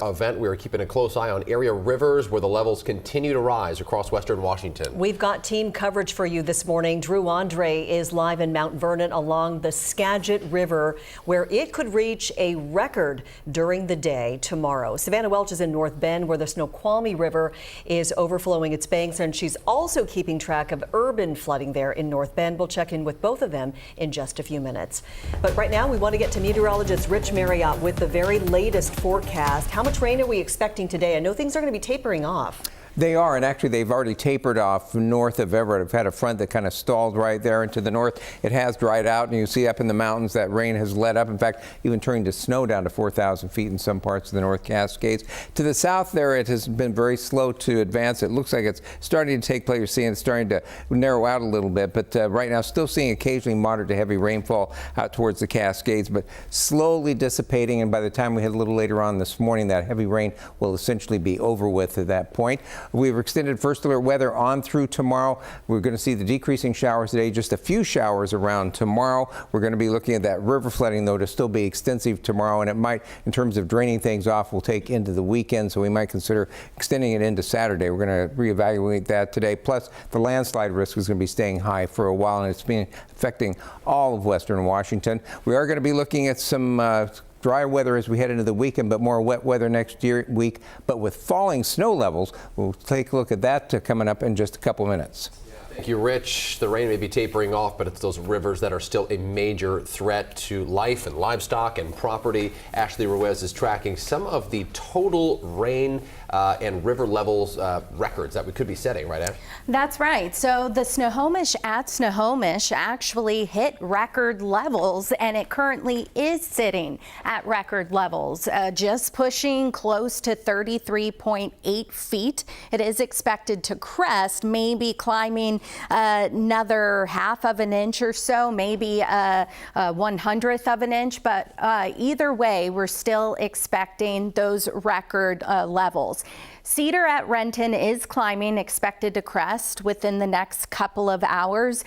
Event. We are keeping a close eye on area rivers where the levels continue to rise across western Washington. We've got team coverage for you this morning. Drew Andre is live in Mount Vernon along the Skagit River, where it could reach a record during the day tomorrow. Savannah Welch is in North Bend, where the Snoqualmie River is overflowing its banks, and she's also keeping track of urban flooding there in North Bend. We'll check in with both of them in just a few minutes. But right now, we want to get to meteorologist Rich Marriott with the very latest forecast. How much rain are we expecting today? I know things are going to be tapering off. They are, and actually they've already tapered off north of Everett. I've had a front that kind of stalled right there, and to the north it has dried out, and you see up in the mountains that rain has let up. In fact, even turning to snow down to 4,000 feet in some parts of the North Cascades. To the south there, it has been very slow to advance. It looks like it's starting to take place. You're seeing it's starting to narrow out a little bit, but right now still seeing occasionally moderate to heavy rainfall out towards the Cascades, but slowly dissipating, and by the time we hit a little later on this morning, that heavy rain will essentially be over with at that point. We've extended first alert weather on through tomorrow. We're going to see the decreasing showers today, just a few showers around tomorrow. We're going to be looking at that river flooding, though, to still be extensive tomorrow, and it might, in terms of draining things off, will take into the weekend, so we might consider extending it into Saturday. We're going to reevaluate that today. Plus, the landslide risk is going to be staying high for a while, and it's been affecting all of western Washington. We are going to be looking at some dry weather as we head into the weekend, but more wet weather next week. But with falling snow levels, we'll take a look at that coming up in just a couple minutes. Thank you, Rich. The rain may be tapering off, but it's those rivers that are still a major threat to life and livestock and property. Ashley Ruiz is tracking some of the total rain and river levels records that we could be setting, right, Ash? That's right. So the Snohomish at Snohomish actually hit record levels, and it currently is sitting at record levels, just pushing close to 33.8 feet. It is expected to crest, maybe climbing another half of an inch or so, maybe a 1/100th of an inch, but either way, we're still expecting those record levels. Cedar at Renton is climbing, expected to crest within the next couple of hours.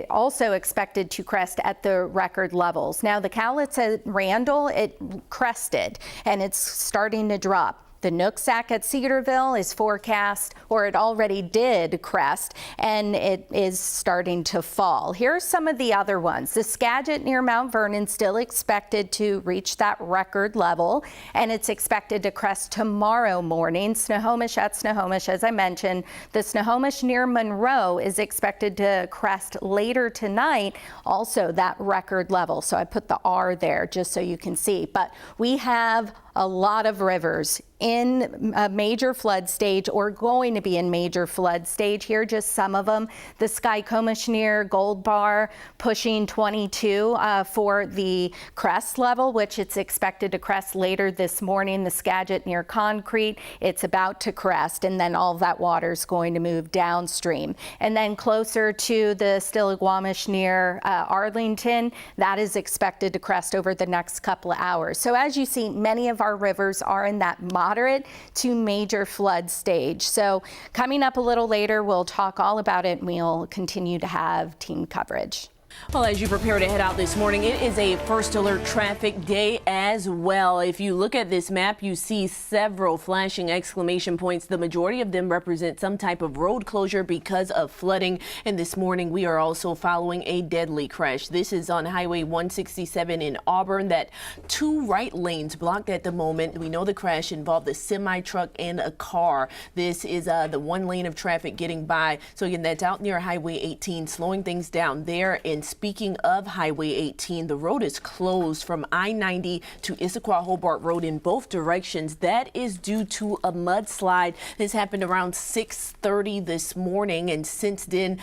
Also expected to crest at the record levels. Now, the Cowlitz at Randall, it crested, and it's starting to drop. The Nooksack at Cedarville is forecast, or it already did crest, and it is starting to fall. Here are some of the other ones. The Skagit near Mount Vernon still expected to reach that record level, and it's expected to crest tomorrow morning. Snohomish at Snohomish, as I mentioned. The Snohomish near Monroe is expected to crest later tonight, also that record level. So I put the R there just so you can see. But we have a lot of rivers in a major flood stage or going to be in major flood stage. Here, just some of them. The Skykomish near Gold Bar pushing 22 for the crest level, which it's expected to crest later this morning. The Skagit near Concrete, it's about to crest, and then all of that water is going to move downstream. And then closer to the Stillaguamish near Arlington, that is expected to crest over the next couple of hours. So as you see, many of our rivers are in that moderate to major flood stage. So coming up a little later, we'll talk all about it, and we'll continue to have team coverage. Well, as you prepare to head out this morning, it is a first alert traffic day as well. If you look at this map, you see several flashing exclamation points. The majority of them represent some type of road closure because of flooding. And this morning, we are also following a deadly crash. This is on Highway 167 in Auburn. That two right lanes blocked at the moment. We know the crash involved a semi-truck and a car. This is the one lane of traffic getting by. So again, that's out near Highway 18, slowing things down there. And speaking of Highway 18, the road is closed from I-90 to Issaquah-Hobart Road in both directions. That is due to a mudslide. This happened around 6:30 this morning, and since then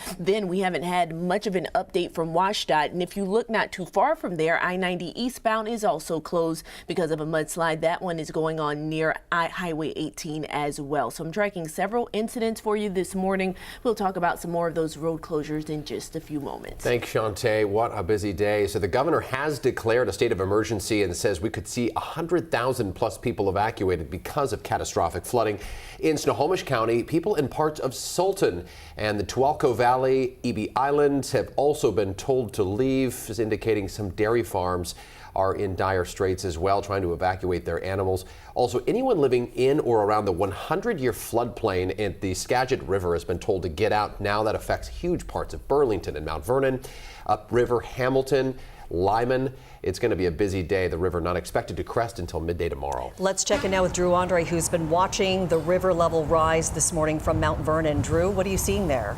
we haven't had much of an update from WashDOT. And if you look not too far from there, I-90 eastbound is also closed because of a mudslide. That one is going on near Highway 18 as well. So I'm tracking several incidents for you this morning. We'll talk about some more of those road closures in just a few moments. Thanks, Sean. What a busy day. So the governor has declared a state of emergency and says we could see 100,000 plus people evacuated because of catastrophic flooding in Snohomish County. People in parts of Sultan and the Tualco Valley, EB Island have also been told to leave, indicating some dairy farms are in dire straits as well, trying to evacuate their animals. Also, anyone living in or around the 100-year floodplain at the Skagit River has been told to get out now. That affects huge parts of Burlington and Mount Vernon, upriver Hamilton, Lyman. It's going to be a busy day. The river not expected to crest until midday tomorrow. Let's check in now with Drew Andre, who's been watching the river level rise this morning from Mount Vernon. Drew, what are you seeing there?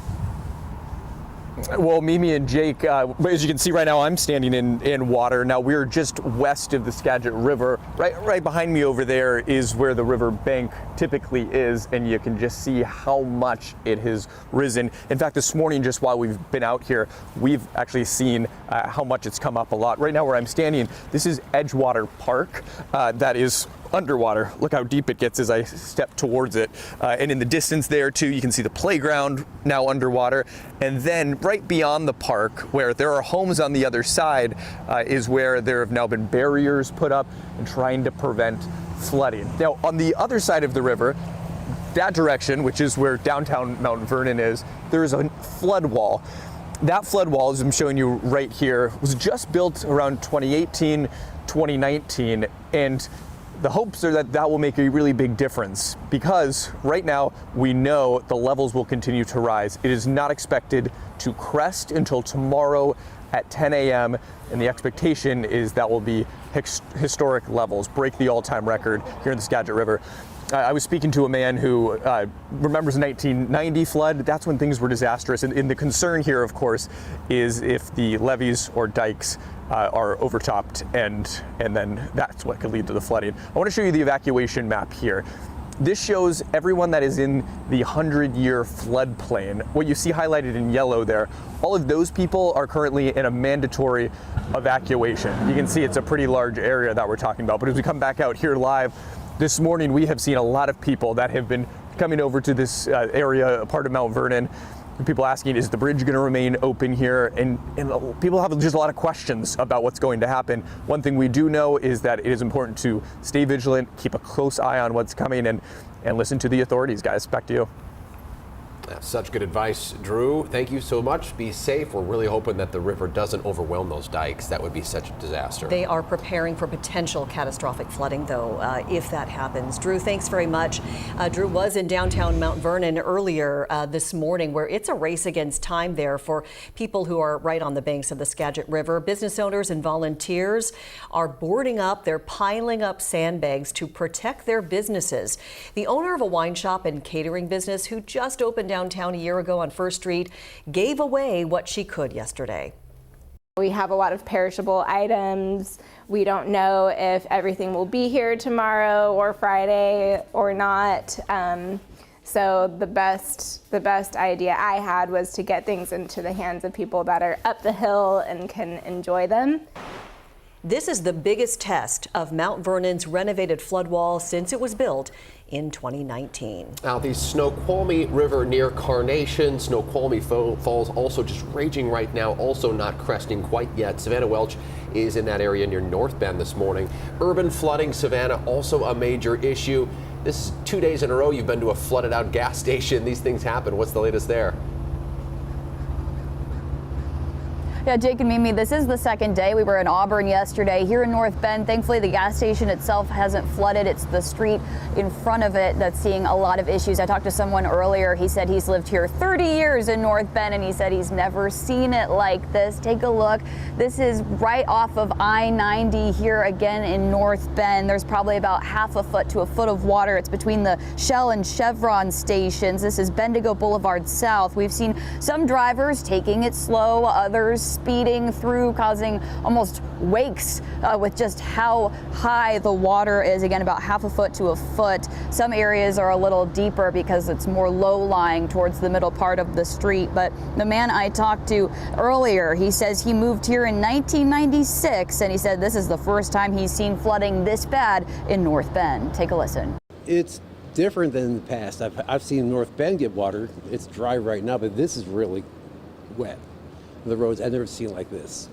Well, Mimi and Jake, as you can see right now, I'm standing in water. Now, we're just west of the Skagit River. Right behind me over there is where the river bank typically is, and you can just see how much it has risen. In fact, this morning, just while we've been out here, we've actually seen how much it's come up a lot. Right now where I'm standing, this is Edgewater Park. That is underwater. Look how deep it gets as I step towards it. And in the distance there too, you can see the playground now underwater. And then right beyond the park, where there are homes on the other side, is where there have now been barriers put up and trying to prevent flooding. Now, on the other side of the river, that direction, which is where downtown Mount Vernon is, there is a flood wall. That flood wall, as I'm showing you right here, was just built around 2018, 2019, and the hopes are that that will make a really big difference, because right now we know the levels will continue to rise. It is not expected to crest until tomorrow at 10 a.m. and the expectation is that will be historic levels, break the all-time record here in the Skagit River. I was speaking to a man who remembers the 1990 flood. That's when things were disastrous. And the concern here, of course, is if the levees or dikes are overtopped, and then that's what could lead to the flooding. I want to show you the evacuation map here. This shows everyone that is in the 100-year floodplain. What you see highlighted in yellow there, all of those people are currently in a mandatory evacuation. You can see it's a pretty large area that we're talking about. But as we come back out here live, this morning we have seen a lot of people that have been coming over to this area, a part of Mount Vernon. People asking, is the bridge going to remain open here? And people have just a lot of questions about what's going to happen. One thing we do know is that it is important to stay vigilant, keep a close eye on what's coming, and listen to the authorities, guys. Back to you. Such good advice, Drew. Thank you so much. Be safe. We're really hoping that the river doesn't overwhelm those dikes. That would be such a disaster. They are preparing for potential catastrophic flooding, though, if that happens. Drew, thanks very much. Drew was in downtown Mount Vernon earlier this morning, where it's a race against time there for people who are right on the banks of the Skagit River. Business owners and volunteers are boarding up. They're piling up sandbags to protect their businesses. The owner of a wine shop and catering business who just opened downtown a year ago on First Street gave away what she could yesterday. We have a lot of perishable items. We don't know if everything will be here tomorrow or Friday or not. So the best idea I had was to get things into the hands of people that are up the hill and can enjoy them. This is the biggest test of Mount Vernon's renovated flood wall since it was built in 2019. Now, the Snoqualmie River near Carnation, Snoqualmie Falls also just raging right now, also not cresting quite yet. Savannah Welch is in that area near North Bend this morning. Urban flooding, Savannah, also a major issue. This is 2 days in a row you've been to a flooded out gas station. These things happen. What's the latest there? Yeah, Jake and Mimi, this is the second day. We were in Auburn yesterday. Here in North Bend, thankfully the gas station itself hasn't flooded. It's the street in front of it that's seeing a lot of issues. I talked to someone earlier. He said he's lived here 30 years in North Bend, and he said he's never seen it like this. Take a look. This is right off of I-90 here again in North Bend. There's probably about half a foot to a foot of water. It's between the Shell and Chevron stations. This is Bendigo Boulevard South. We've seen some drivers taking it slow, others speeding through, causing almost wakes with just how high the water is. Again, about half a foot to a foot. Some areas are a little deeper because it's more low-lying towards the middle part of the street. But the man I talked to earlier, he says he moved here in 1996, and he said this is the first time he's seen flooding this bad in North Bend. Take a listen. It's different than in the past. I've seen North Bend get water. It's dry right now, but this is really wet. The roads I've never seen like this.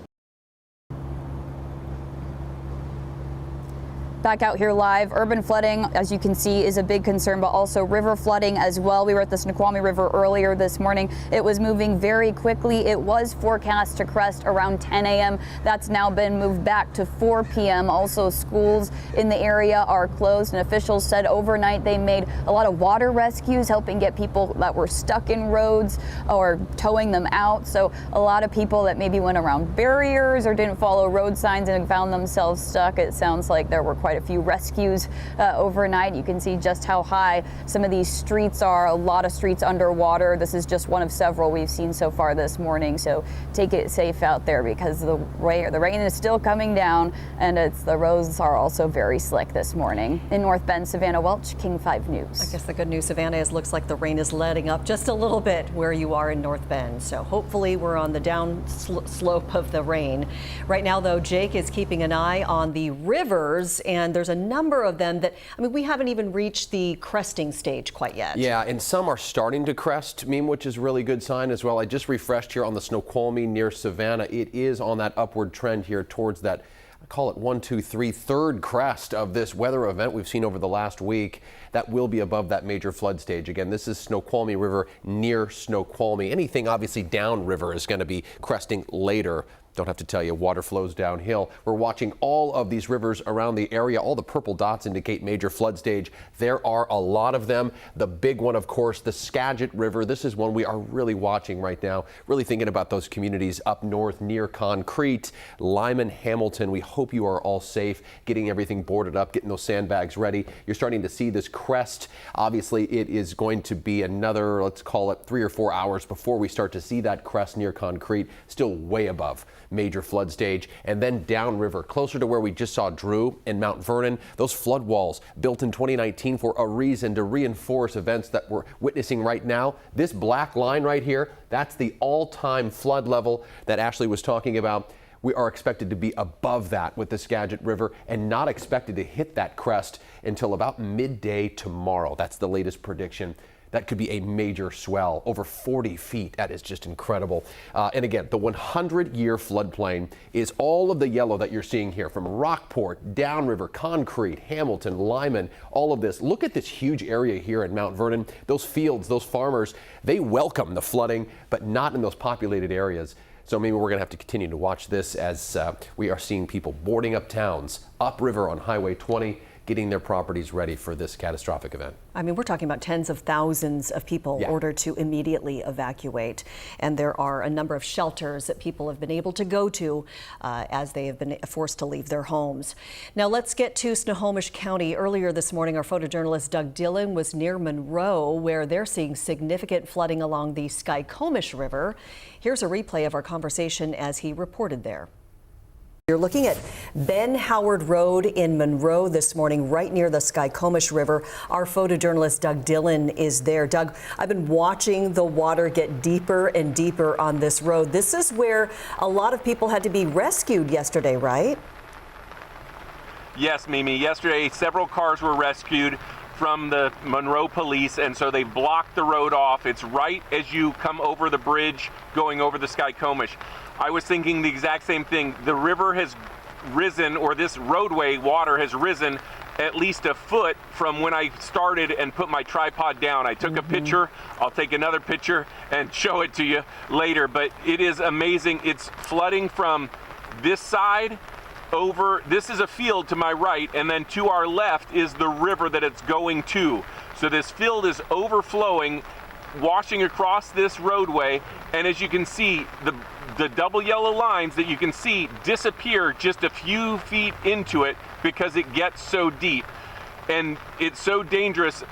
Back out here live, urban flooding, as you can see, is a big concern, but also river flooding as well. We were at the Snoqualmie River earlier this morning. It was moving very quickly. It was forecast to crest around 10 a.m. That's now been moved back to 4 p.m. Also, schools in the area are closed, and officials said overnight they made a lot of water rescues, helping get people that were stuck in roads or towing them out. So a lot of people that maybe went around barriers or didn't follow road signs and found themselves stuck. It sounds like there were quite a few rescues overnight. You can see just how high some of these streets are. A lot of streets underwater. This is just one of several we've seen so far this morning. So take it safe out there, because the rain is still coming down, and the roads are also very slick this morning. In North Bend, Savannah Welch, King 5 News. I guess the good news, Savannah, is looks like the rain is letting up just a little bit where you are in North Bend. So hopefully we're on the down slope of the rain. Right now, though, Jake is keeping an eye on the rivers, and there's a number of them that, I mean, we haven't even reached the cresting stage quite yet. Yeah, and some are starting to crest, which is a really good sign as well. I just refreshed here on the Snoqualmie near Savannah. It is on that upward trend here towards that, I call it 1, 2, 3, third crest of this weather event we've seen over the last week. That will be above that major flood stage. Again, this is Snoqualmie River near Snoqualmie. Anything obviously downriver is going to be cresting later. Don't have to tell you, water flows downhill. We're watching all of these rivers around the area. All the purple dots indicate major flood stage. There are a lot of them. The big one, of course, the Skagit River. This is one we are really watching right now. Really thinking about those communities up north near Concrete, Lyman, Hamilton. We hope you are all safe, getting everything boarded up, getting those sandbags ready. You're starting to see this crest. Obviously, it is going to be another, let's call it 3 or 4 hours before we start to see that crest near Concrete, still way above major flood stage. And then downriver, closer to where we just saw Drew and Mount Vernon, those flood walls built in 2019 for a reason, to reinforce events that we're witnessing right now. This black line right here, that's the all-time flood level that Ashley was talking about. We are expected to be above that with the Skagit River, and not expected to hit that crest until about midday tomorrow. That's the latest prediction. That could be a major swell, over 40 feet. That is just incredible. And again, the 100-year floodplain is all of the yellow that you're seeing here, from Rockport, downriver, Concrete, Hamilton, Lyman, all of this. Look at this huge area here in Mount Vernon. Those fields, those farmers, they welcome the flooding, but not in those populated areas. So maybe we're going to have to continue to watch this as we are seeing people boarding up towns upriver on Highway 20, getting their properties ready for this catastrophic event. I mean, we're talking about tens of thousands of people ordered to immediately evacuate. And there are a number of shelters that people have been able to go to as they have been forced to leave their homes. Now let's get to Snohomish County. Earlier this morning, our photojournalist Doug Dillon was near Monroe, where they're seeing significant flooding along the Skykomish River. Here's a replay of our conversation as he reported there. You're looking at Ben Howard Road in Monroe this morning, right near the Skykomish River. Our photojournalist Doug Dillon is there. Doug, I've been watching the water get deeper and deeper on this road. This is where a lot of people had to be rescued yesterday, right? Yes, Mimi. Yesterday, several cars were rescued from the Monroe police, and so they blocked the road off. It's right as you come over the bridge going over the Skykomish. I was thinking the exact same thing. The river has risen, or this roadway water has risen at least a foot from when I started and put my tripod down. I took a picture. I'll take another picture and show it to you later, but it is amazing. It's flooding from this side over. This is a field to my right, and then to our left is the river that it's going to. So this field is overflowing, washing across this roadway, and as you can see, the double yellow lines that you can see disappear just a few feet into it because it gets so deep. And it's so dangerous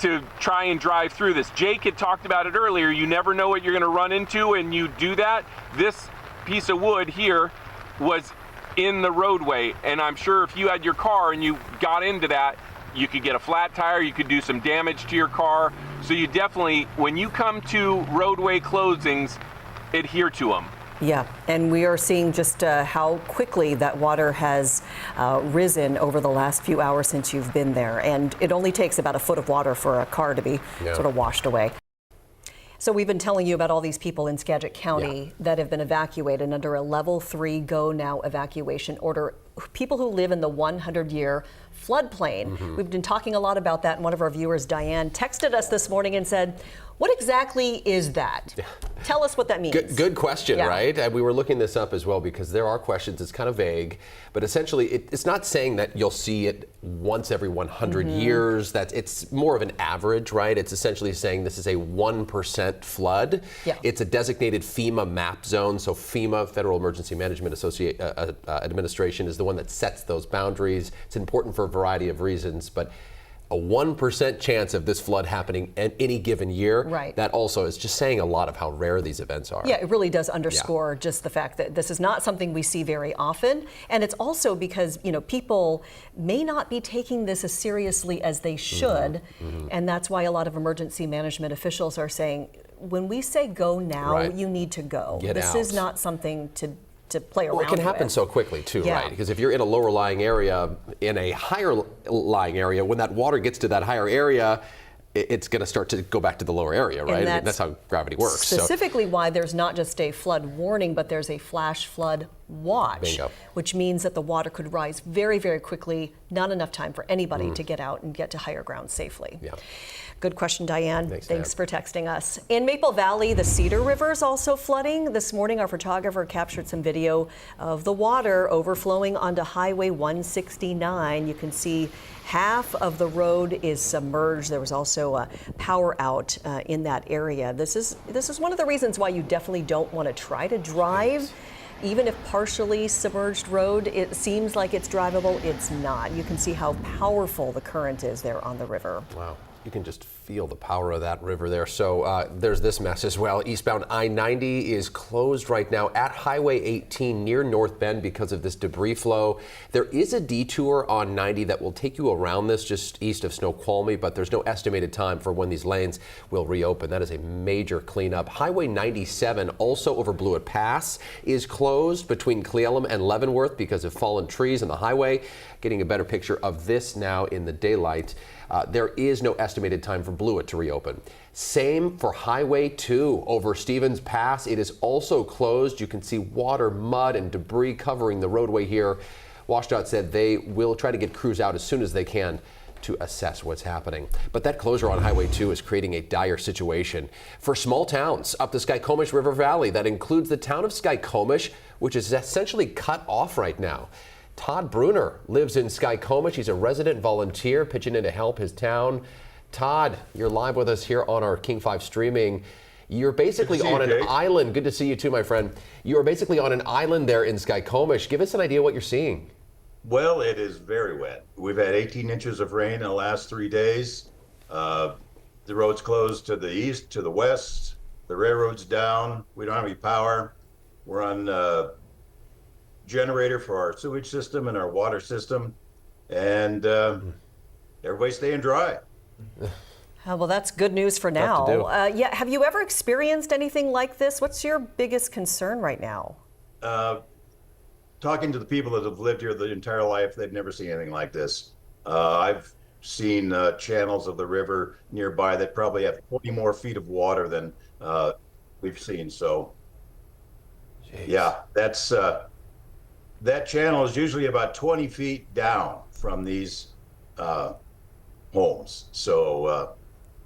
to try and drive through this. Jake had talked about it earlier. You never know what you're going to run into, and you do that. This piece of wood here was in the roadway, and I'm sure if you had your car and you got into that, you could get a flat tire, you could do some damage to your car. So you definitely, when you come to roadway closings, adhere to them. Yeah, and we are seeing just how quickly that water has risen over the last few hours since you've been there. And it only takes about a foot of water for a car to be sort of washed away. So we've been telling you about all these people in Skagit County that have been evacuated under a level 3 go now evacuation order. people who live in the 100-year floodplain. We've been talking a lot about that, and one of our viewers, Diane, texted us this morning and said, what exactly is that? Tell us what that means. Good question, Yeah. right? And we were looking this up as well because there are questions. It's kind of vague, but essentially it's not saying that you'll see it once every 100 years. It's more of an average, right? It's essentially saying this is a 1% flood. Yeah. It's a designated FEMA map zone. So FEMA, Federal Emergency Management Administration, is the one that sets those boundaries. It's important for a variety of reasons, but a 1% chance of this flood happening at any given year. Right. That also is just saying a lot of how rare these events are. Yeah, it really does underscore just the fact that this is not something we see very often. And it's also because, people may not be taking this as seriously as they should. And that's why a lot of emergency management officials are saying, when we say go now, Right. you need to go. Get This out. is not something to play around Well, it can happen with. so quickly too, Yeah. right? Because if you're in a lower lying area, in a higher lying area, when that water gets to that higher area, it's going to start to go back to the lower area, right? And That's how gravity works. Specifically why there's not just a flood warning, but there's a flash flood watch, Bingo. which means that the water could rise very, very quickly, not enough time for anybody to get out and get to higher ground safely. Yeah. Good question, Diane. Thanks, Thanks for texting us. In Maple Valley, the Cedar River is also flooding. This morning, our photographer captured some video of the water overflowing onto Highway 169. You can see half of the road is submerged. There was also a power out in that area. This is one of the reasons why you definitely don't want to try to drive. Even if partially submerged road, it seems like it's drivable. It's not. You can see how powerful the current is there on the river. Wow. You can just feel the power of that river there. So there's this mess as well. Eastbound I-90 is closed right now at Highway 18 near North Bend because of this debris flow. There is a detour on 90 that will take you around this just east of Snoqualmie, but there's no estimated time for when these lanes will reopen. That is a major cleanup. Highway 97, also over Blewett Pass, is closed between Cleellum and Leavenworth because of fallen trees on the highway. Getting a better picture of this now in the daylight. There is no estimated time for Blewett to reopen. Same for Highway 2 over Stevens Pass. It is also closed. You can see water, mud, and debris covering the roadway here. WashDOT said they will try to get crews out as soon as they can to assess what's happening. But that closure on Highway 2 is creating a dire situation for small towns up the Skykomish River Valley. That includes the town of Skykomish, which is essentially cut off right now. Todd Bruner lives in Skykomish. He's a resident volunteer pitching in to help his town. Todd, you're live with us here on our King 5 streaming. You're basically on an island. Good to see you too, my friend. You are basically on an island there in Skykomish. Give us an idea what you're seeing. Well, it is very wet. We've had 18 inches of rain in the last 3 days. The road's closed to the east, to the west. The railroad's down. We don't have any power. We're on generator for our sewage system and our water system, and everybody's staying dry. Well, that's good news for now. Yeah, have you ever experienced anything like this? What's your biggest concern right now? Talking to the people that have lived here the entire life, they've never seen anything like this. I've seen channels of the river nearby that probably have 20 more feet of water than we've seen. So, yeah, that's that channel is usually about 20 feet down from these homes. So,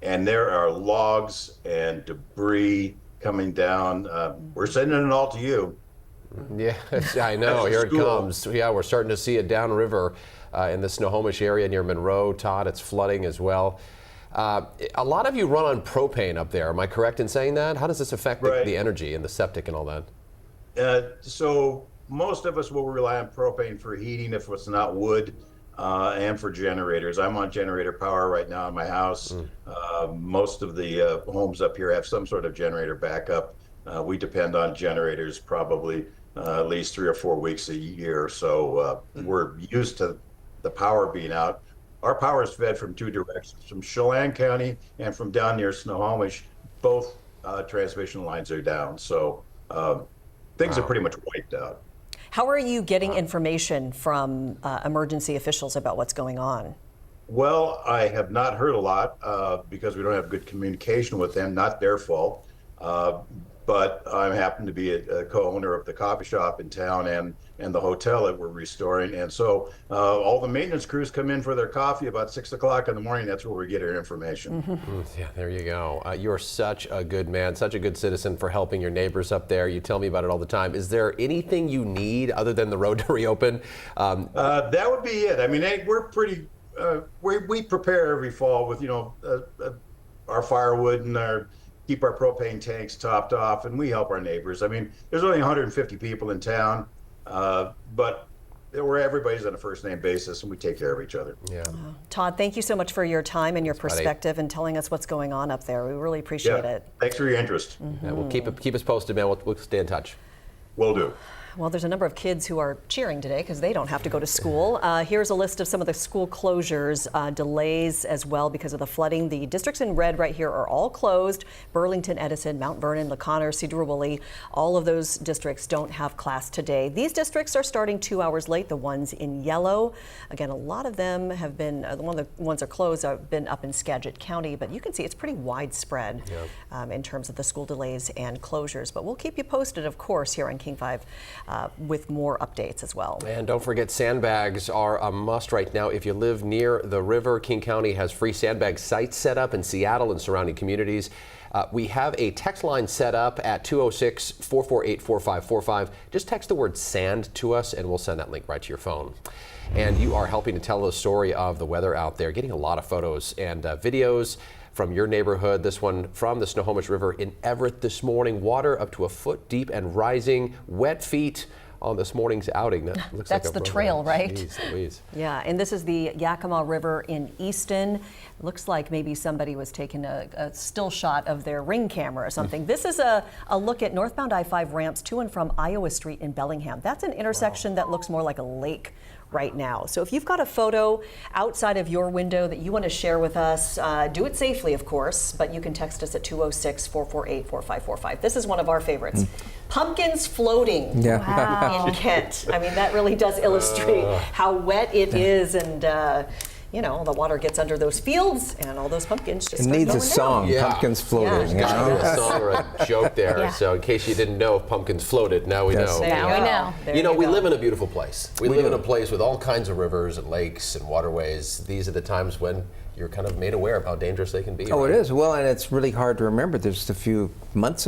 and there are logs and debris coming down. We're sending it all to you. Yes, I know. Here it comes. Yeah, we're starting to see it downriver in the Snohomish area near Monroe. Todd, it's flooding as well. A lot of you run on propane up there. Am I correct in saying that? How does this affect the energy and the septic and all that? So most of us will rely on propane for heating if it's not wood, and for generators. I'm on generator power right now in my house. Most of the homes up here have some sort of generator backup. We depend on generators probably at least 3 or 4 weeks a year. So we're used to the power being out. Our power is fed from 2 directions, from Chelan County and from down near Snohomish. Both transmission lines are down. So things are pretty much wiped out. How are you getting information from emergency officials about what's going on? Well, I have not heard a lot because we don't have good communication with them. Not their fault. but I happen to be a co-owner of the coffee shop in town and the hotel that we're restoring. And so all the maintenance crews come in for their coffee about 6 o'clock in the morning. That's where we get our information. Yeah, there you go. You're such a good man, such a good citizen for helping your neighbors up there. You tell me about it all the time. Is there anything you need other than the road to reopen? That would be it. I mean, we're pretty, we prepare every fall with, our firewood and keep our propane tanks topped off, and we help our neighbors. I mean, there's only 150 people in town, but everybody's on a first name basis, and we take care of each other. Yeah. Todd, thank you so much for your time and your perspective and telling us what's going on up there. We really appreciate it. Thanks for your interest. Yeah, we'll keep us posted, man. We'll stay in touch. Will do. Well, there's a number of kids who are cheering today because they don't have to go to school. Here's a list of some of the school closures, delays as well because of the flooding. The districts in red right here are all closed. Burlington, Edison, Mount Vernon, LaConner, Cedar-Woolley, all of those districts don't have class today. These districts are starting 2 hours late, the ones in yellow. Again, a lot of them have been, the ones are closed have been up in Skagit County, but you can see it's pretty widespread in terms of the school delays and closures. But we'll keep you posted, of course, here on King 5. With more updates as well. And don't forget, sandbags are a must right now. If you live near the river, King County has free sandbag sites set up in Seattle and surrounding communities. We have a text line set up at 206-448-4545. Just text the word sand to us and we'll send that link right to your phone. And you are helping to tell the story of the weather out there, getting a lot of photos and videos from your neighborhood. This one from the Snohomish River in Everett this morning. Water up to a foot deep and rising. Wet feet on this morning's outing. That looks That's like the trail, right? Jeez Louise. Yeah, and this is the Yakima River in Easton. It looks like maybe somebody was taking a still shot of their Ring camera or something. This is a look at northbound I-5 ramps to and from Iowa Street in Bellingham. That's an intersection that looks more like a lake right now. So if you've got a photo outside of your window that you want to share with us, do it safely, of course, but you can text us at 206-448-4545. This is one of our favorites. Pumpkins floating in Kent. I mean, that really does illustrate how wet it is, and the water gets under those fields and all those pumpkins just needs a song, down. Pumpkins floating. Yeah, a song or a joke there. So in case you didn't know if pumpkins floated, now we know. Now we know. We live in a beautiful place. We live in a place with all kinds of rivers and lakes and waterways. These are the times when you're kind of made aware of how dangerous they can be. Oh, right? It is. Well, and it's really hard to remember. There's a couple months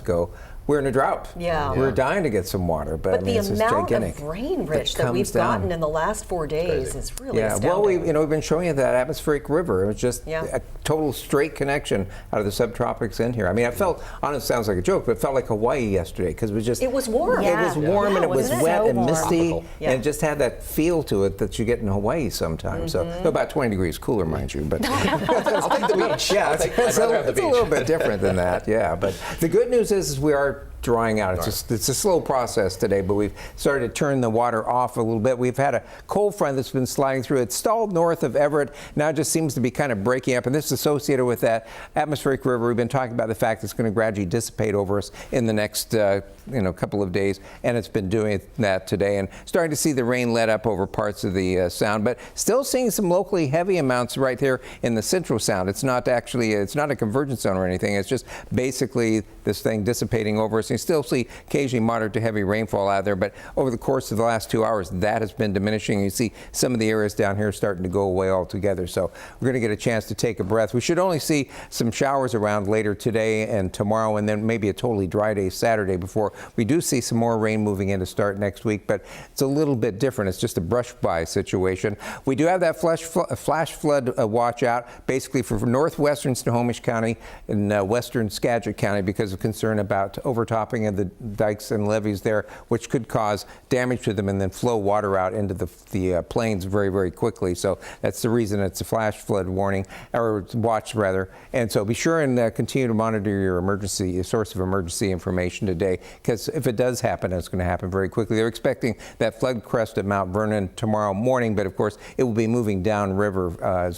ago, we're in a drought. We're dying to get some water, but I mean, the amount of rain, Rich, that we've gotten in the last 4 days is really astounding. Well, we've been showing you that atmospheric river. It was just a total straight connection out of the subtropics in here. I mean, I felt, honestly, it sounds like a joke, but it felt like Hawaii yesterday because it was just. It was warm. It was warm and it was wet and misty, Tropical. and it just had that feel to it that you get in Hawaii sometimes. So about 20 degrees cooler, mind you, but. I'll take the beach. It's a little bit different than that, but the good news is we are drying out. It's a slow process today, but we've started to turn the water off a little bit. We've had a cold front that's been sliding through. It's stalled north of Everett. Now it just seems to be kind of breaking up, and this is associated with that atmospheric river. We've been talking about the fact that it's going to gradually dissipate over us in the next couple of days, and it's been doing that today, and starting to see the rain let up over parts of the sound, but still seeing some locally heavy amounts right there in the central sound. It's not a convergence zone or anything. It's just basically this thing dissipating over us. You still see occasionally moderate to heavy rainfall out there, but over the course of the last 2 hours, that has been diminishing. You see some of the areas down here starting to go away altogether. So we're going to get a chance to take a breath. We should only see some showers around later today and tomorrow, and then maybe a totally dry day Saturday before we do see some more rain moving in to start next week. But it's a little bit different. It's just a brush by situation. We do have that flash flood watch out, basically for northwestern Snohomish County and western Skagit County because of concern about overtopping of the dikes and levees there, which could cause damage to them and then flow water out into the plains very, very quickly. So that's the reason it's a flash flood warning, or watch rather. And so be sure and continue to monitor your source of emergency information today, because if it does happen, it's going to happen very quickly. They're expecting that flood crest at Mount Vernon tomorrow morning, but of course it will be moving downriver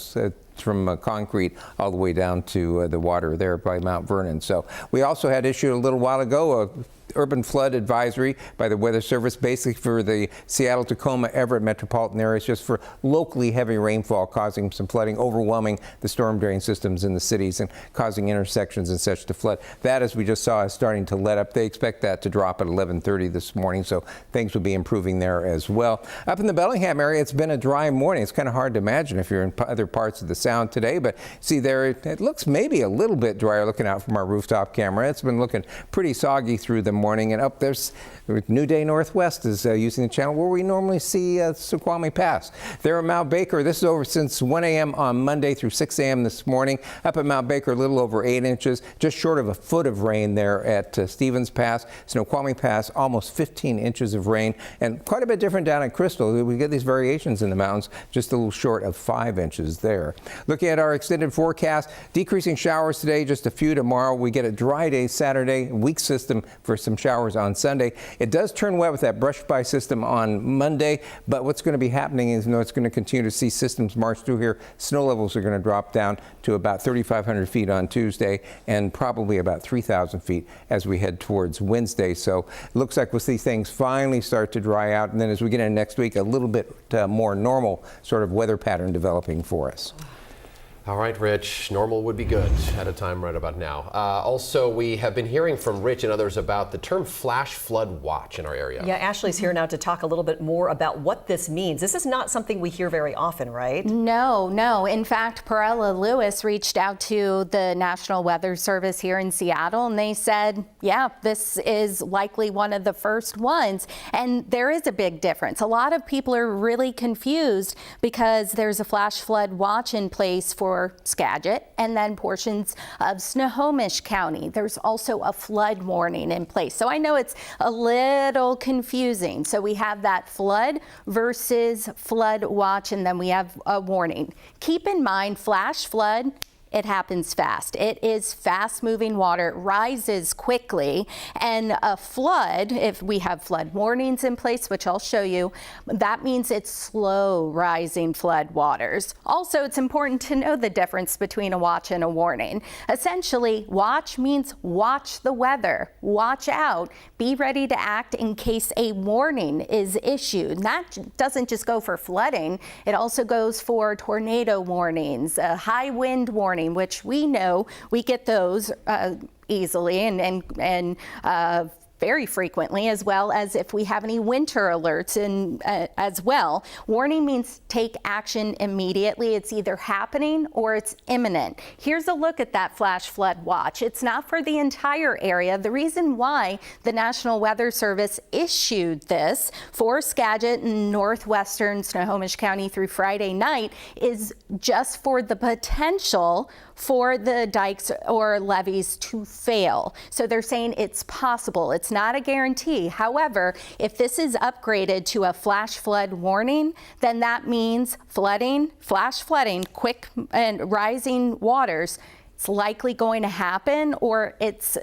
from concrete all the way down to the water there by Mount Vernon. So we also had issued a little while ago urban flood advisory by the Weather Service, basically for the Seattle, Tacoma, Everett metropolitan areas, just for locally heavy rainfall causing some flooding, overwhelming the storm drain systems in the cities and causing intersections and such to flood. That, as we just saw, is starting to let up. They expect that to drop at 11:30 this morning, so things will be improving there as well. Up in the Bellingham area, it's been a dry morning. It's kind of hard to imagine if you're in other parts of the Sound today, but see there, it looks maybe a little bit drier looking out from our rooftop camera. It's been looking pretty soggy through the morning, and up there's New Day Northwest is using the channel where we normally see Skykomish Pass. There at Mount Baker, this is over since 1 a.m. on Monday through 6 a.m. this morning. Up at Mount Baker, a little over 8 inches, just short of a foot of rain there at Stevens Pass. Skykomish Pass, almost 15 inches of rain, and quite a bit different down at Crystal. We get these variations in the mountains, just a little short of 5 inches there. Looking at our extended forecast, decreasing showers today, just a few tomorrow. We get a dry day Saturday, weak system for some showers on Sunday. It does turn wet with that brush by system on Monday, but what's going to be happening is, it's going to continue to see systems march through here. Snow levels are going to drop down to about 3,500 feet on Tuesday and probably about 3,000 feet as we head towards Wednesday. So it looks like we'll see things finally start to dry out, and then as we get into next week, a little bit more normal sort of weather pattern developing for us. All right, Rich, normal would be good at a time right about now. Also, we have been hearing from Rich and others about the term flash flood watch in our area. Yeah, Ashley's here now to talk a little bit more about what this means. This is not something we hear very often, right? No. In fact, Perella Lewis reached out to the National Weather Service here in Seattle, and they said, yeah, this is likely one of the first ones. And there is a big difference. A lot of people are really confused because there's a flash flood watch in place for Skagit and then portions of Snohomish County. There's also a flood warning in place. So I know it's a little confusing. So we have that flood versus flood watch, and then we have a warning. Keep in mind, flash flood, it happens fast. It is fast moving water. It rises quickly. And a flood, if we have flood warnings in place, which I'll show you, that means it's slow rising flood waters. Also, it's important to know the difference between a watch and a warning. Essentially, watch means watch the weather, watch out, be ready to act in case a warning is issued. And that doesn't just go for flooding. It also goes for tornado warnings, a high wind warning, which we know we get those easily and very frequently, as well as if we have any winter alerts as well. Warning means take action immediately. It's either happening or it's imminent. Here's a look at that flash flood watch. It's not for the entire area. The reason why the National Weather Service issued this for Skagit and northwestern Snohomish County through Friday night is just for the potential for the dikes or levees to fail. So they're saying it's possible. It's not a guarantee. However, if this is upgraded to a flash flood warning, then that means flooding, flash flooding, quick and rising waters. It's likely going to happen, or it's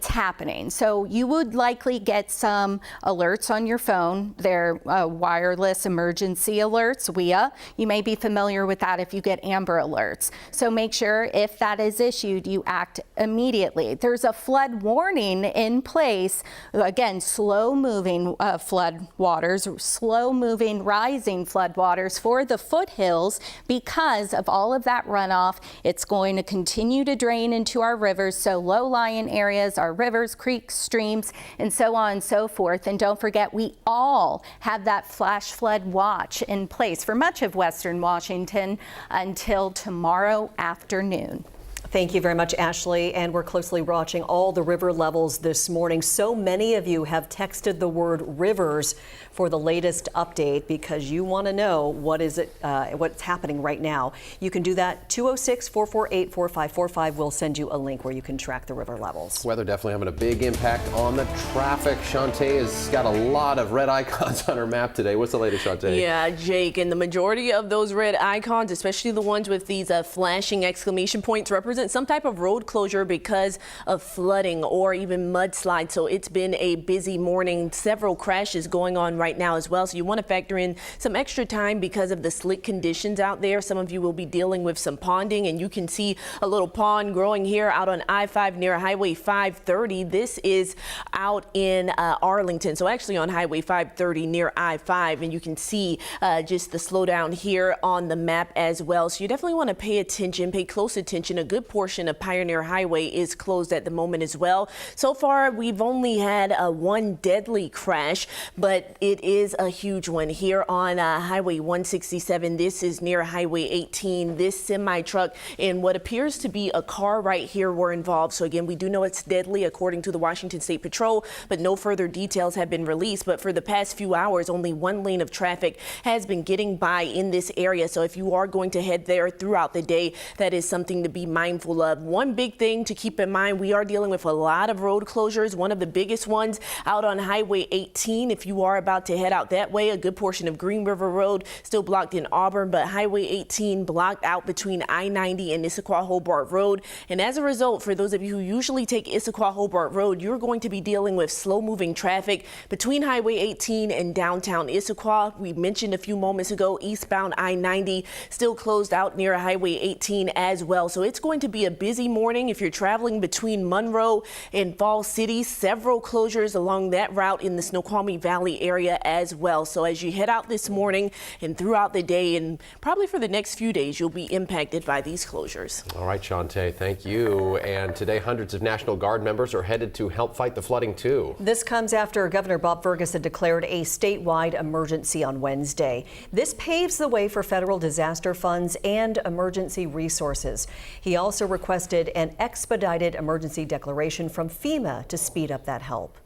happening. So you would likely get some alerts on your phone. They're wireless emergency alerts, WEA. You may be familiar with that if you get Amber Alerts. So make sure if that is issued, you act immediately. There's a flood warning in place. Again, slow-moving flood waters, slow-moving rising flood waters for the foothills because of all of that runoff. It's going to continue to drain into our rivers, so low-lying areas, our rivers, creeks, streams, and so on and so forth. And don't forget, we all have that flash flood watch in place for much of Western Washington until tomorrow afternoon. Thank you very much, Ashley. And we're closely watching all the river levels this morning. So many of you have texted the word rivers for the latest update because you want to know what's happening right now. You can do that 206-448-4545. We'll send you a link where you can track the river levels. Weather definitely having a big impact on the traffic. Shantae has got a lot of red icons on her map today. What's the latest, Shantae? Yeah, Jake, and the majority of those red icons, especially the ones with these flashing exclamation points, represent represent some type of road closure because of flooding or even mudslides. So it's been a busy morning. Several crashes going on right now as well. So you want to factor in some extra time because of the slick conditions out there. Some of you will be dealing with some ponding, and you can see a little pond growing here out on I-5 near Highway 530. This is out in Arlington. So actually on Highway 530 near I-5, and you can see just the slowdown here on the map as well. So you definitely want to pay attention, pay close attention. A good portion of Pioneer Highway is closed at the moment as well. So far, we've only had one deadly crash, but it is a huge one here on Highway 167. This is near Highway 18. This semi-truck and what appears to be a car right here were involved. So again, we do know it's deadly according to the Washington State Patrol, but no further details have been released. But for the past few hours, only one lane of traffic has been getting by in this area. So if you are going to head there throughout the day, that is something to be mindful of. One big thing to keep in mind, we are dealing with a lot of road closures. One of the biggest ones out on Highway 18. If you are about to head out that way, a good portion of Green River Road still blocked in Auburn, but Highway 18 blocked out between I-90 and Issaquah-Hobart Road. And as a result, for those of you who usually take Issaquah-Hobart Road, you're going to be dealing with slow-moving traffic between Highway 18 and downtown Issaquah. We mentioned a few moments ago, eastbound I-90 still closed out near Highway 18 as well. So it's going to be a busy morning if you're traveling between Monroe and Falls City. Several closures along that route in the Snoqualmie Valley area as well. So as you head out this morning and throughout the day, and probably for the next few days, you'll be impacted by these closures. All right, Shantae, thank you. And today, hundreds of National Guard members are headed to help fight the flooding, too. This comes after Governor Bob Ferguson declared a statewide emergency on Wednesday. This paves the way for federal disaster funds and emergency resources. He also requested an expedited emergency declaration from FEMA to speed up that help.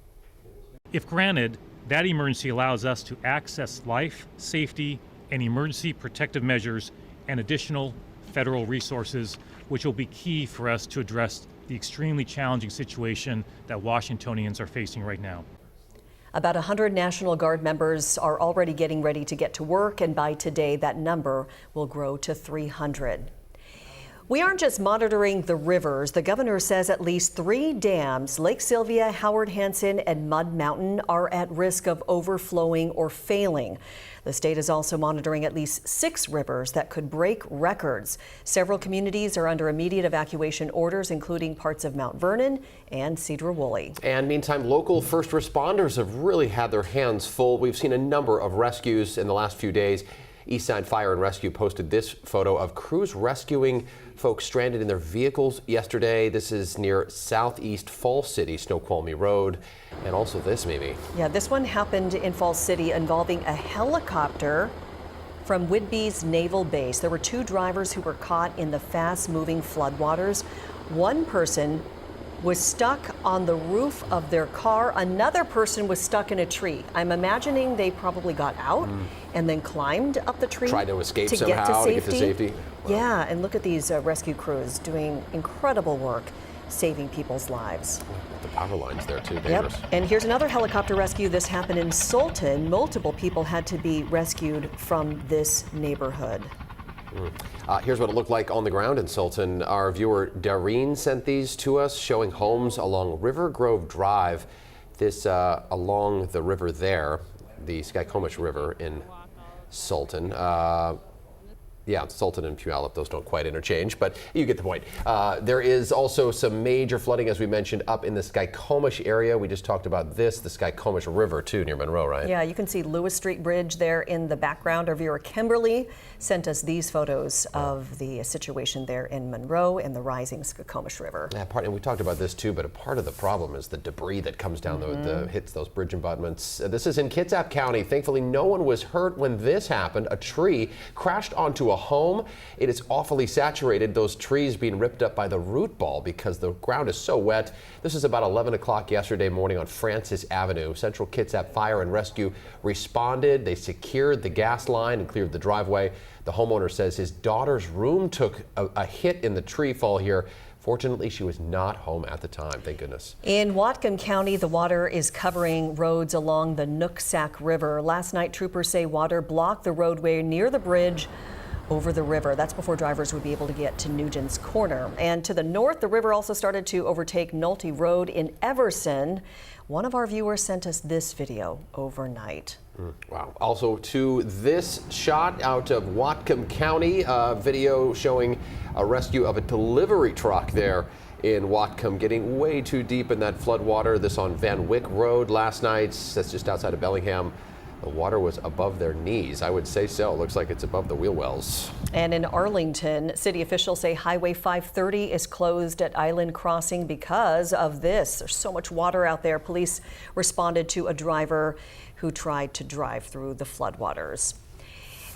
If granted, that emergency allows us to access life, safety, and emergency protective measures and additional federal resources, which will be key for us to address the extremely challenging situation that Washingtonians are facing right now. About 100 National Guard members are already getting ready to get to work, and by today that number will grow to 300. We aren't just monitoring the rivers. The governor says at least 3 dams, Lake Sylvia, Howard Hanson, and Mud Mountain, are at risk of overflowing or failing. The state is also monitoring at least 6 rivers that could break records. Several communities are under immediate evacuation orders, including parts of Mount Vernon and Cedar Woolley. And meantime, local first responders have really had their hands full. We've seen a number of rescues in the last few days. Eastside Fire and Rescue posted this photo of crews rescuing folks stranded in their vehicles yesterday. This is near southeast Falls City, Snoqualmie Road. And also this, maybe. Yeah, this one happened in Falls City involving a helicopter from Whidbey's Naval Base. There were 2 drivers who were caught in the fast-moving floodwaters. One person was stuck on the roof of their car. Another person was stuck in a tree. I'm imagining they probably got out and then climbed up the tree. Tried to escape to somehow to get to safety. Wow. Yeah, and look at these rescue crews doing incredible work saving people's lives. The power lines there too, dangerous. Yep. And here's another helicopter rescue. This happened in Sultan. Multiple people had to be rescued from this neighborhood. Here's what it looked like on the ground in Sultan. Our viewer Dareen sent these to us, showing homes along River Grove Drive. This along the river there, the Skykomish River in Sultan. Yeah, Sultan and Puyallup, those don't quite interchange, but you get the point. There is also some major flooding, as we mentioned, up in the Skykomish area. We just talked about this, the Skykomish River, too, near Monroe, right? Yeah, you can see Lewis Street Bridge there in the background. Our viewer Kimberly sent us these photos of the situation there in Monroe and the rising Skykomish River. Yeah, and we talked about this, too, but a part of the problem is the debris that comes down, hits those bridge abutments. This is in Kitsap County. Thankfully, no one was hurt when this happened. A tree crashed onto a home. It is awfully saturated, those trees being ripped up by the root ball because the ground is so wet. This is about 11 o'clock yesterday morning on Francis Avenue. Central Kitsap Fire and Rescue responded. They secured the gas line and cleared the driveway. The homeowner says his daughter's room took a hit in the tree fall here. Fortunately, she was not home at the time, thank goodness. In Whatcom County, the water is covering roads along the Nooksack River. Last night, troopers say water blocked the roadway near the bridge over the river. That's before drivers would be able to get to Nugent's Corner. And to the north, the river also started to overtake Nolte Road in Everson. One of our viewers sent us this video overnight. Wow. Also to this shot out of Whatcom County, video showing a rescue of a delivery truck there in Whatcom, getting way too deep in that floodwater. This on Van Wyck Road last night. That's just outside of Bellingham. The water was above their knees. I would say so. It looks like it's above the wheel wells. And in Arlington, city officials say Highway 530 is closed at Island Crossing because of this. There's so much water out there. Police responded to a driver who tried to drive through the floodwaters.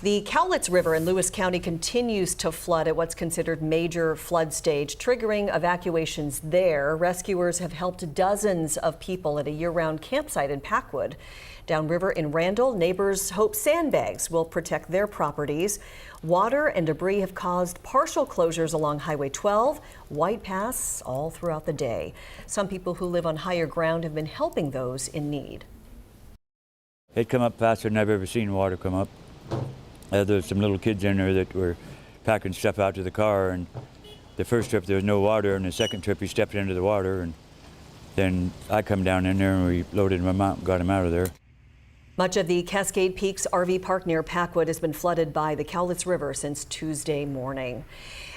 The Cowlitz River in Lewis County continues to flood at what's considered major flood stage, triggering evacuations there. Rescuers have helped dozens of people at a year-round campsite in Packwood. Downriver in Randall, neighbors hope sandbags will protect their properties. Water and debris have caused partial closures along Highway 12, White Pass, all throughout the day. Some people who live on higher ground have been helping those in need. It come up faster than I've ever seen water come up. There's some little kids in there that were packing stuff out to the car, and the first trip there was no water, and the second trip he stepped into the water, and then I come down in there and we loaded him out and got him out of there. Much of the Cascade Peaks RV park near Packwood has been flooded by the Cowlitz River since Tuesday morning.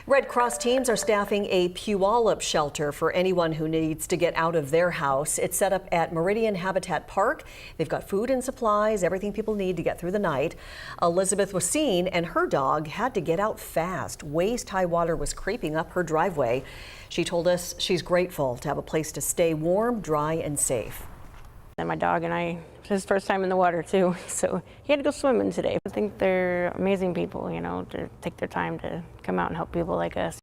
Red Cross teams are staffing a Puyallup shelter for anyone who needs to get out of their house. It's set up at Meridian Habitat Park. They've got food and supplies, everything people need to get through the night. Elizabeth was seen and her dog had to get out fast. Waist-high water was creeping up her driveway. She told us she's grateful to have a place to stay warm, dry, and safe. And my dog and I, it's his first time in the water too, so he had to go swimming today. I think they're amazing people, you know, to take their time to come out and help people like us.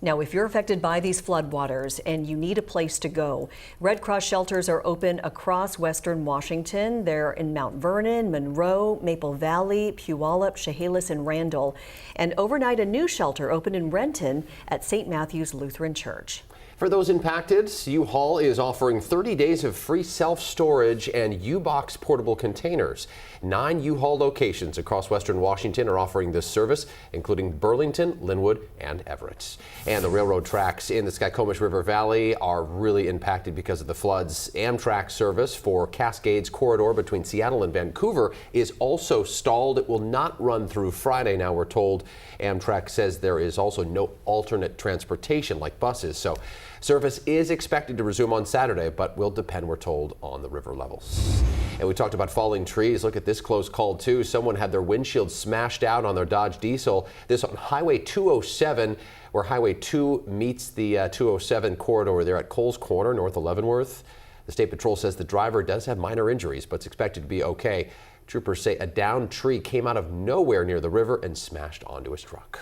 Now, if you're affected by these floodwaters and you need a place to go, Red Cross shelters are open across Western Washington. They're in Mount Vernon, Monroe, Maple Valley, Puyallup, Chehalis, and Randall. And overnight, a new shelter opened in Renton at St. Matthew's Lutheran Church. For those impacted, U-Haul is offering 30 days of free self-storage and U-Box portable containers. 9 U-Haul locations across Western Washington are offering this service, including Burlington, Linwood, and Everett. And the railroad tracks in the Skykomish River Valley are really impacted because of the floods. Amtrak service for Cascades corridor between Seattle and Vancouver is also stalled. It will not run through Friday, now we're told. Amtrak says there is also no alternate transportation like buses. So service is expected to resume on Saturday, but will depend, we're told, on the river levels. And we talked about falling trees. Look at this close call, too. Someone had their windshield smashed out on their Dodge Diesel. This on Highway 207, where Highway 2 meets the 207 corridor there at Coles Corner, north of Leavenworth. The State Patrol says the driver does have minor injuries, but it's expected to be okay. Troopers say a downed tree came out of nowhere near the river and smashed onto his truck.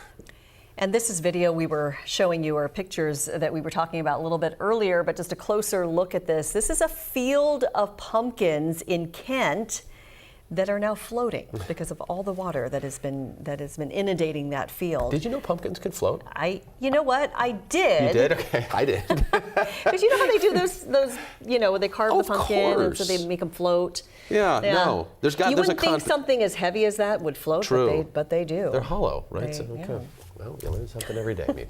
And this is video we were showing you, or pictures that we were talking about a little bit earlier, but just a closer look at this. This is a field of pumpkins in Kent that are now floating because of all the water that has been inundating that field. Did you know pumpkins could float? You know what? I did. You did? Okay, I did. Because you know how they do those, you know, they carve the pumpkin and so they make them float. Yeah. No. You wouldn't think something as heavy as that would float, True. But they do. They're hollow, right? Yeah. Well, you learn something every day.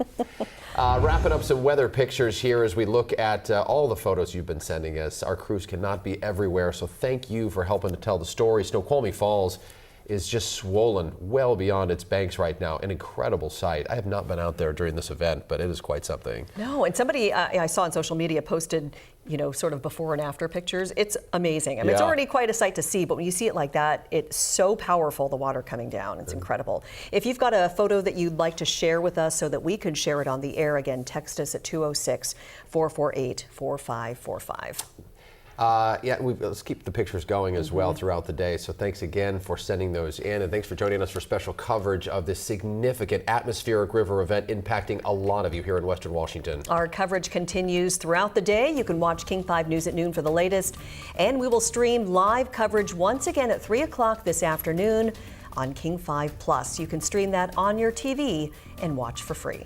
Wrapping up some weather pictures here as we look at all the photos you've been sending us. Our crews cannot be everywhere, so thank you for helping to tell the story. Snoqualmie Falls is just swollen well beyond its banks right now. An incredible sight. I have not been out there during this event, but it is quite something. No, and somebody I saw on social media posted, you know, sort of before and after pictures. It's amazing. I mean, it's already quite a sight to see, but when you see it like that, it's so powerful, the water coming down. It's incredible. If you've got a photo that you'd like to share with us so that we can share it on the air, again, text us at 206-448-4545. Let's keep the pictures going as well throughout the day. So thanks again for sending those in, and thanks for joining us for special coverage of this significant atmospheric river event impacting a lot of you here in Western Washington. Our coverage continues throughout the day. You can watch King 5 News at noon for the latest, and we will stream live coverage once again at 3 o'clock this afternoon on King 5 Plus. You can stream that on your TV and watch for free.